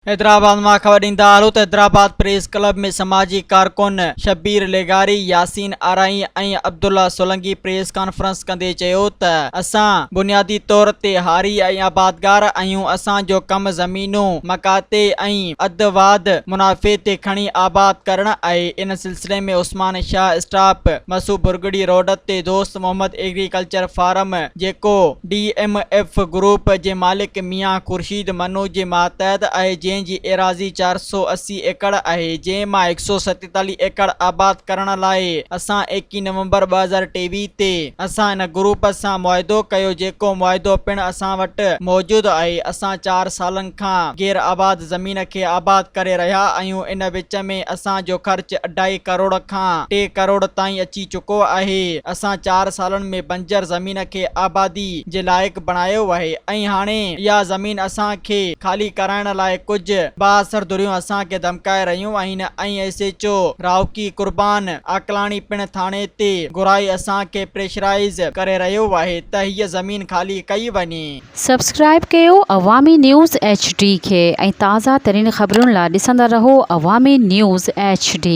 हैदराबाद में खबर ॾींदा आहियूं त हैदराबाद प्रेस क्लब में समाजी कारकुन शब्बीर लेगारी, यासीन आराई ऐं अब्दुल्ला सोलंकी प्रेस कॉन्फ्रेंस कंदे चयो त असां बुनियादी तौर ते हारी ऐं आबादगार आहियूं। असांजो कम ज़मीनूं, मकाते ऐं अदवाद मुनाफ़े ते खणी आबाद करण आहे। इन सिलसिले में उस्मान शाह स्टॉप मसू बुरगड़ी रोड ते दोस्त मोहम्मद एग्रीकल्चर फार्म, जेको DMF ग्रुप जे मालिक मियां खुर्शीद मनु जे मातहत आहे, जंहिंजी एराज़ी 480 एकड़ आहे, जंहिं मां 147 एकड़ आबाद करण लाइ असां 21 नवंबर 2023 ते असां इन ग्रुप सां मुआहिदो कयो, जेको मुआहिदो पिणु असां वटि मौजूद आहे। असां 4 सालनि खां गैर आबाद ज़मीन खे आबाद करे रहिया आहियूं। इन विच में असांजो ख़र्च 2.5 करोड़ खां 3 करोड़ ताईं अची चुको आहे। असां 4 सालनि में बंजर ज़मीन खे आबादी जे लाइक़ बणायो आहे ऐं हाणे इहा ज़मीन असांखे ख़ाली कराइण लाइ कुझु बासरदुरियूं असांखे धमकाए रहियूं आहिनि ऐं SHO रावकी कुर्बान आकलाणी पिणु थाणे ते घुराई असांखे प्रेशराइज़ करे रहियो आहे त हीअ ज़मीन ख़ाली कई वञे। सब्सक्राइब कयो अवामी न्यूज़ HD खे ऐं ताज़ा तरीन ख़बरुनि लाइ ॾिसंदा रहो अवामी न्यूज़ HD।